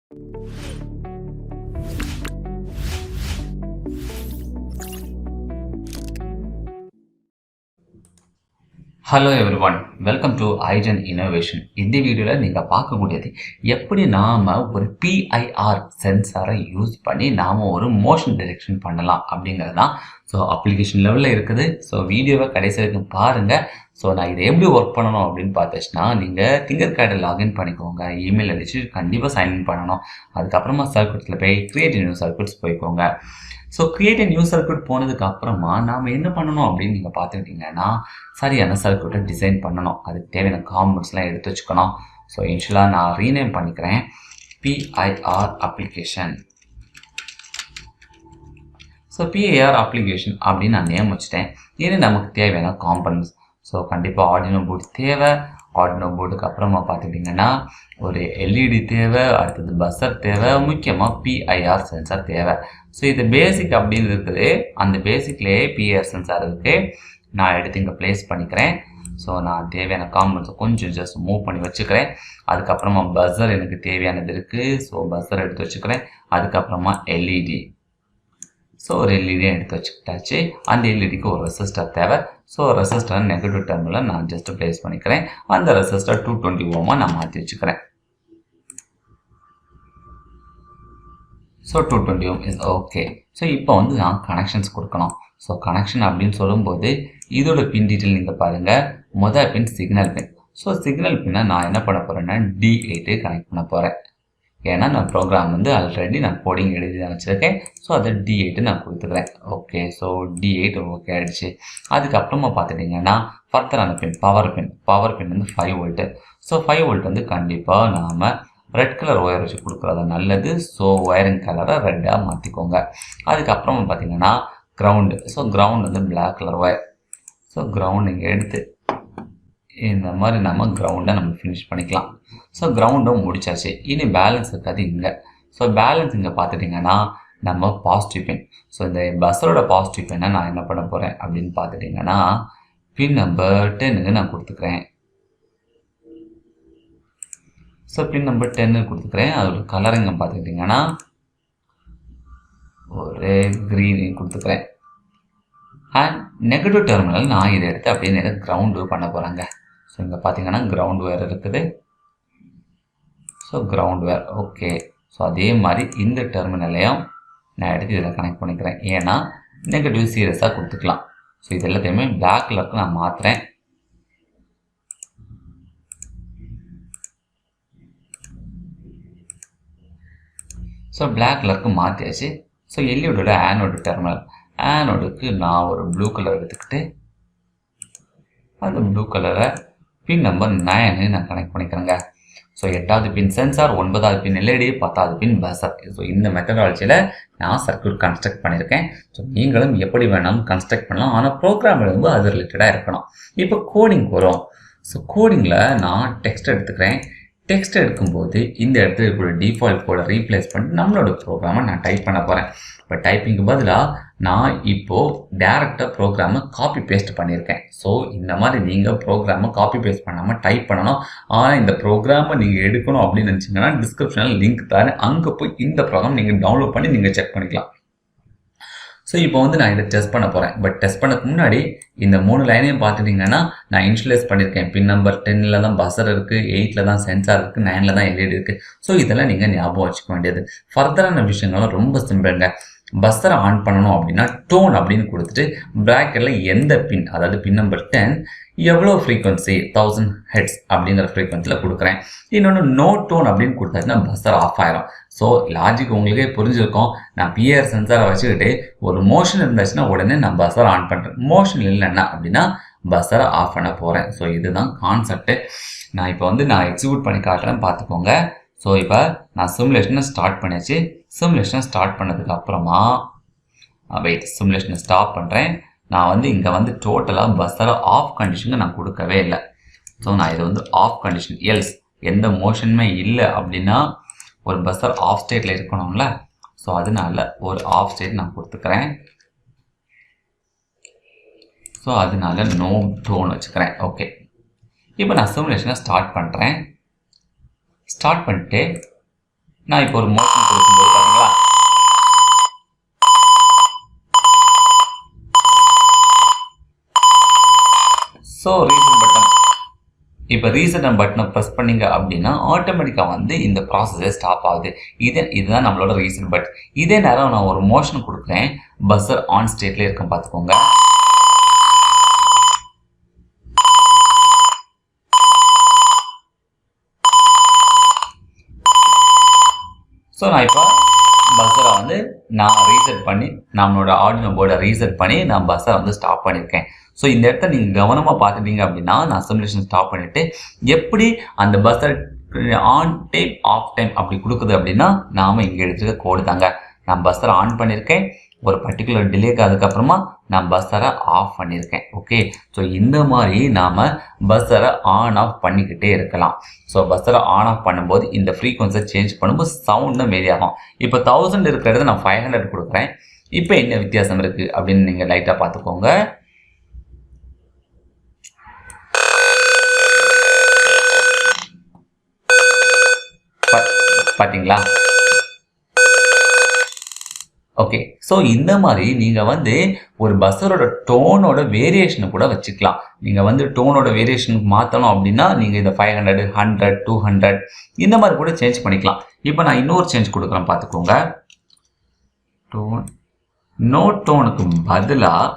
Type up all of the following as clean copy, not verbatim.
Hello everyone, welcome to eigen innovation. இந்த வீடியோவில் நீங்கள் பார்க்கக்கூடியது எப்படி நாம் ஒரு பிஐஆர் சென்சாரை யூஸ் பண்ணி நாம் ஒரு மோஷன் டிடெக்ஷன் பண்ணலாம் அப்படிங்கிறது தான். ஸோ அப்ளிகேஷன் லெவலில் இருக்குது. ஸோ வீடியோவை கடைசி வரைக்கும் பாருங்கள். ஸோ நான் இதை எப்படி ஒர்க் பண்ணணும் அப்படின்னு பார்த்துச்சுன்னா, நீங்கள் Tinkercad லாகின் பண்ணிக்கோங்க. இமெயில் அடித்து கண்டிப்பாக சைன்இன் பண்ணணும். அதுக்கப்புறமா சர்க்யூட்ஸில் போய் கிரியேட் நியூ சர்க்யூட்ஸ் போய்க்கோங்க. ஸோ கிரியேட் நியூ சர்க்யூட் போனதுக்கு அப்புறமா நாம் என்ன பண்ணணும் அப்படின்னு நீங்கள் பார்த்துக்கிட்டிங்கன்னா, சரியான சர்க்யூட்டை டிசைன் பண்ணணும். அதுக்கு தேவையான காம்பனன்ட்ஸ்லாம் எடுத்து வச்சுக்கணும். ஸோ இன்ஷியலாக நான் ரீநேம் பண்ணிக்கிறேன், PIR application. So PIR application அப்படின்னு நான் நேம் வச்சுட்டேன். இது நமக்கு தேவையான காம்பனன்ட்ஸ். ஸோ கண்டிப்பாக ஆர்டினோ போர்டு தேவை. ஆர்டினோ போர்டுக்கு அப்புறமா பார்த்துக்கிட்டிங்கன்னா ஒரு எல்இடி தேவை, அடுத்தது பஸ்ஸர் தேவை, முக்கியமாக பிஐஆர் சென்சார் தேவை. ஸோ இது பேசிக் அப்படின்னு இருக்குது. அந்த பேசிக்லேயே பிஐஆர் சென்சார் இருக்குது. நான் எடுத்து இங்கே ப்ளேஸ் பண்ணிக்கிறேன். ஸோ நான் தேவையான காம்பனன்ட்ஸை கொஞ்சம் ஜஸ்ட் மூவ் பண்ணி வச்சுக்கிறேன். அதுக்கப்புறமா பஸ்ஸர் எனக்கு தேவையானது இருக்குது. ஸோ பஸ்ஸர் எடுத்து வச்சுக்கிறேன். அதுக்கப்புறமா எல்இடி. ஸோ ஒரு எல்இடியை எடுத்து வச்சுக்கிட்டாச்சு. அந்த எல்இடிக்கு ஒரு ரெசிஸ்டர் தேவை. ஸோ ரெசிஸ்டர் நெகட்டிவ் டெர்மினலை நான் ஜஸ்ட் ப்ளேஸ் பண்ணிக்கிறேன். அந்த ரெசிஸ்டர் 220 ஓமாக நான் மாற்றி வச்சுக்கிறேன். So 220 ohm is okay. So இப்போ வந்து நான் கனெக்ஷன்ஸ் கொடுக்கணும். ஸோ கனெக்ஷன் அப்படின்னு சொல்லும்போது இதோட பின் டீட்டெயில் நீங்கள் பாருங்கள். மொதல் பின் சிக்னல் பின். ஸோ சிக்னல் பின்னை நான் என்ன பண்ண போகிறேன்னா D8 கனெக்ட் பண்ண போகிறேன். ஏன்னா நான் ப்ரோக்ராம் வந்து ஆல்ரெடி நான் கோடிங் எழுதி தான் வச்சுருக்கேன். ஸோ அதை D8 நான் கொடுத்துக்கிறேன். ஓகே, ஸோ D8 ஓகே ஆகிடுச்சு. அதுக்கப்புறமா பார்த்துட்டிங்கன்னா ஃபர்தரான பின் பவர் பின் வந்து 5 வோல்ட்டு. ஸோ 5 வோல்ட் வந்து கண்டிப்பாக நாம் ரெட் கலர் ஒயர் வச்சு கொடுக்குறது நல்லது. ஸோ ஒயரிங் கலரை ரெட்டாக மாற்றிக்கோங்க. அதுக்கப்புறமா பார்த்திங்கன்னா கிரவுண்டு. ஸோ கிரவுண்ட் வந்து black colour wire. So ground இங்கே எடுத்து இந்த மாதிரி நம்ம கிரவுண்டை நம்ம ஃபினிஷ் பண்ணிக்கலாம். ஸோ கிரவுண்டும் முடிச்சாச்சு. இனி பேலன்ஸ் இருக்காது இங்கே. ஸோ பேலன்ஸ் இங்கே பார்த்துட்டிங்கன்னா நம்ம பாசிட்டிவ் பின். ஸோ இந்த பஸ்ஸரோட பாசிட்டிவ் பின்னை நான் என்ன பண்ண போகிறேன் அப்படின்னு பார்த்துட்டிங்கன்னா பின் நம்பர் 10க்கு நான் கொடுத்துக்கிறேன். ஸோ பின் நம்பர் 10 கொடுத்துக்கிறேன். அதோட கலருங்க பார்த்துக்கிட்டிங்கன்னா ஒரு க்ரீன் கொடுத்துக்கிறேன். அண்ட் நெகட்டிவ் டெர்மினல் நான் இதை எடுத்து அப்படியே நேரம் கிரவுண்டு பண்ண போகிறாங்க. ஸோ இங்கே பார்த்தீங்கன்னா கிரவுண்ட் வேர் இருக்குது. ஸோ கிரவுண்ட் வேர் ஓகே. ஸோ அதே மாதிரி இந்த டெர்மினலையும் நான் எடுத்து இதில் கனெக்ட் பண்ணிக்கிறேன். ஏன்னா நெகட்டிவ் சீரியஸாக கொடுத்துக்கலாம். ஸோ இது எல்லாத்தையுமே பிளாக் கலருக்கு நான் மாற்றுறேன். ஸோ பிளாக் கலருக்கு மாற்றியாச்சு. So எல்இடியோட ஆனோட terminal. ஆனோடுக்கு நான் ஒரு ப்ளூ கலர் எடுத்துக்கிட்டு அந்த ப்ளூ கலரை பின் நம்பர் 9 நான் கனெக்ட் பண்ணிக்கிறேங்க. ஸோ 8வது பின் சென்சார், 9வது பின் எல்இடி, 10வது பின் பஸ்ஸர். ஸோ இந்த மெத்தடாலஜியில் நான் சர்க்யூட் கன்ஸ்ட்ரக்ட் பண்ணியிருக்கேன். ஸோ நீங்களும் எப்படி வேணாலும் கன்ஸ்ட்ரக்ட் பண்ணலாம். ஆனால் ப்ரோக்ராம் எழுதும்போது அது ரிலேட்டடாக இருக்கணும். இப்போ கோடிங் வரும். ஸோ கோடிங்கில் நான் டெக்ஸ்ட் எடுத்துக்கிறேன். டெக்ஸ்ட் எடுக்கும்போது இந்த இடத்துல இருக்கிற டிஃபால்ட் கோடை ரீப்ளேஸ் பண்ணி நம்மளோட ப்ரோக்ராமை நான் டைப் பண்ண போகிறேன். இப்போ டைப்பிங்கு பதிலாக நான் இப்போது டேரெக்டாக ப்ரோக்ராமை காப்பி பேஸ்ட் பண்ணியிருக்கேன். ஸோ இந்த மாதிரி நீங்கள் ப்ரோக்ராமை காப்பி பேஸ்ட் பண்ணாமல் டைப் பண்ணணும். ஆனால் இந்த ப்ரோக்ராமை நீங்கள் எடுக்கணும் அப்படின்னு நினச்சிங்கன்னா டிஸ்கிரிப்ஷனில் லிங்க் தரேன். அங்கே போய் இந்த ப்ரோக்ராம் நீங்கள் டவுன்லோட் பண்ணி நீங்கள் செக் பண்ணிக்கலாம். ஸோ இப்போ வந்து நான் இதை டெஸ்ட் பண்ண போகிறேன். பட் டெஸ்ட் பண்ணதுக்கு முன்னாடி இந்த 3 லைனையும் பார்த்துட்டிங்கன்னா நான் இன்ஷியலைஸ் பண்ணியிருக்கேன். பின் நம்பர் 10ல் தான் பஸ்ஸர் இருக்குது, 8ல் தான் சென்சார் இருக்குது, 9ல் தான் எல்இடி இருக்குது. ஸோ இதெல்லாம் நீங்கள் ஞாபகம் வச்சுக்க வேண்டியது. ஃபர்தரான விஷயங்களும் ரொம்ப சிம்பிளுங்க. பஸ்ஸரை ஆன் பண்ணணும் அப்படின்னா டோன் அப்படின்னு கொடுத்துட்டு ப்ராக்கெட்டில் எந்த பின், அதாவது பின் நம்பர் 10 எவ்வளோ ஃப்ரீக்வன்சி 1000 ஹெட்ஸ் அப்படிங்கிற ஃப்ரீக்வன்சியில் கொடுக்குறேன். இன்னொன்று நோ டோன் அப்படின்னு கொடுத்தாச்சுன்னா பஸ்ஸர் ஆஃப் ஆயிரும். ஸோ லாஜிக் உங்களுக்கே புரிஞ்சிருக்கும். நான் பிஆர் சென்சாரை வச்சுக்கிட்டு ஒரு மோஷன் இருந்துச்சுன்னா உடனே நான் பஸ்ஸரை ஆன் பண்ணுறேன். மோஷன் இல்லைன்னா அப்படின்னா பஸ்ஸரை ஆஃப் பண்ண போகிறேன். ஸோ இதுதான் கான்செப்ட்டு. நான் இப்போ வந்து நான் எக்ஸிக்யூட் பண்ணி காட்டுறேன், பார்த்துக்கோங்க. ஸோ இப்போ நான் சிமுலேஷனை ஸ்டார்ட் பண்ணியாச்சு. சிமுலேஷனை ஸ்டார்ட் பண்ணதுக்கு அப்புறமா சிமுலேஷனை ஸ்டாப் பண்ணுறேன். நான் வந்து இங்கே வந்து டோட்டலாக பஸ்ஸரை ஆஃப் கண்டிஷனுக்கு நான் கொடுக்கவே இல்லை. ஸோ நான் இதை வந்து ஆஃப் கண்டிஷன், எல்ஸ் எந்த மோஷனுமே இல்லை அப்படின்னா ஒரு பஸ்ஸர் ஆஃப் ஸ்டேட்டில் இருக்கணும்ல. ஸோ அதனால ஒரு ஆஃப் ஸ்டேட் நான் கொடுத்துக்கிறேன். ஸோ அதனால நோ டோன் வச்சுக்கிறேன். ஓகே, இப்போ நான் சிமுலேஷனை ஸ்டார்ட் பண்ணுறேன். ஸ்டார்ட் பண்ணிட்டு நான் இப்போ ஒரு மோஷன் கொடுக்கும்போது பார்த்தீங்களா, ஸோ ரீசெட் பட்டன், இப்போ ரீசெட் பட்டனை ப்ரெஸ் பண்ணீங்க அப்படின்னா ஆட்டோமேட்டிக்காக வந்து இந்த ப்ராசஸே ஸ்டாப் ஆகுது. இதுதான் நம்மளோட ரீசெட் பட்டன். இதே நேரம் நான் ஒரு மோஷன் கொடுக்குறேன், பஸ்ஸர் ஆன் ஸ்டேட்ல இருக்கும் பார்த்துக்கோங்க. ஸோ நான் இப்போ பஸ்ஸரை வந்து நான் ரீசெட் பண்ணி, நம்மளோட ஆர்டினோ போர்டை ரீசெட் பண்ணி நான் பஸ்ஸரை வந்து ஸ்டாப் பண்ணியிருக்கேன். ஸோ இந்த இடத்த நீங்கள் கவனமாக பார்த்துட்டீங்க அப்படின்னா நான் சிமுலேஷன் ஸ்டாப் பண்ணிவிட்டு எப்படி அந்த buzzer on time off time அப்படி கொடுக்குது அப்படின்னா நாம் இங்கே எடுத்துக்க கோடு தாங்க. நான் பஸ்ஸரை ஆன் பண்ணியிருக்கேன், ஒரு பர்டிகுலர் டிலேக்கு அதுக்கப்புறமா நான் பஸ்ஸரை ஆஃப் பண்ணியிருக்கேன். ஓகே, ஸோ இந்த மாதிரி நாம் பஸ்ஸரை ஆன் ஆஃப் பண்ணிக்கிட்டே இருக்கலாம். ஸோ பஸ்ஸரை ஆன் ஆஃப் பண்ணும்போது இந்த ஃப்ரீக்வன்ஸை சேஞ்ச் பண்ணும்போது சவுண்டும் வேரி ஆகும். இப்போ 1000 இருக்கிறத நான் 500 கொடுக்குறேன். இப்போ என்ன வித்தியாசம் இருக்குது அப்படின்னு நீங்கள் லைட்டாக பார்த்துக்கோங்க. பார்த்தீங்களா? ஓகே, ஸோ இந்த மாதிரி நீங்கள் வந்து ஒரு பஸ்ஸரோட டோனோட வேரியேஷனை கூட வச்சுக்கலாம். நீங்கள் வந்து டோனோட வேரியேஷனுக்கு மாற்றணும் அப்படின்னா நீங்கள் இந்த 500, 100, 200 இந்த மாதிரி கூட சேஞ்ச் பண்ணிக்கலாம். இப்போ நான் இன்னொரு சேஞ்ச் கொடுக்குறேன் பார்த்துக்கோங்க. டோன் நோ டோனுக்கு பதிலாக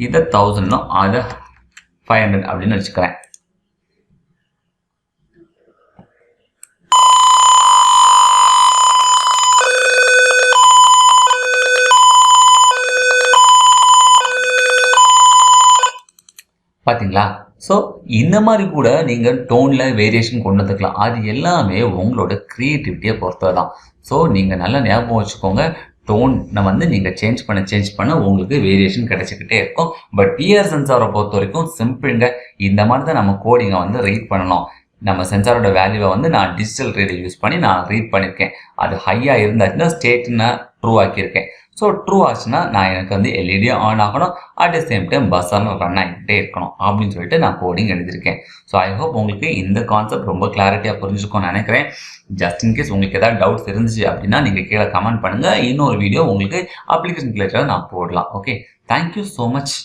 இதை 1000 அதை 500 அப்படின்னு வச்சுக்கிறேன். பார்த்தீங்களா? ஸோ இந்த மாதிரி கூட நீங்கள் டோனில் வேரியேஷன் கொண்டு வந்துக்கலாம். அது எல்லாமே உங்களோட க்ரியேட்டிவிட்டியை பொறுத்தது தான். ஸோ நீங்கள் நல்லா ஞாபகம் வச்சுக்கோங்க, டோனை வந்து நீங்கள் சேஞ்ச் பண்ண உங்களுக்கு வேரியேஷன் கிடைச்சிக்கிட்டே இருக்கும். பட் பிஆர் சென்சாரை பொறுத்த வரைக்கும் சிம்பிளுங்க. இந்த மாதிரி தான் நம்ம கோடிங்கை வந்து ரீட் பண்ணணும். நம்ம சென்சாரோட வேல்யூவை வந்து நான் டிஜிட்டல் ரீடை யூஸ் பண்ணி நான் ரீட் பண்ணியிருக்கேன். அது ஹையாக இருந்தாச்சுன்னா ஸ்டேட்னா ட்ரூ ஆக்கியிருக்கேன். ஸோ ட்ரூ ஆச்சுன்னா நான் எனக்கு வந்து எல்இடியும் ஆன் ஆகணும், அட் த சேம் டைம் பஸ்ஸாலும் ரன் ஆகிக்கிட்டே இருக்கணும் அப்படின்னு சொல்லிட்டு நான் கோடிங் எழுதியிருக்கேன். ஸோ ஐ ஹோப் உங்களுக்கு இந்த கான்செப்ட் ரொம்ப கிளாரிட்டியாக புரிஞ்சுக்கோன்னு நினைக்கிறேன். ஜஸ்ட் இன்கேஸ் உங்களுக்கு ஏதாவது டவுட்ஸ் இருந்துச்சு அப்படின்னா நீங்கள் கீழே கமெண்ட் பண்ணுங்கள். இன்னொரு வீடியோ உங்களுக்கு அப்ளிகேஷன் ரிலேட்டடாக நான் போடலாம். Okay, thank you so much.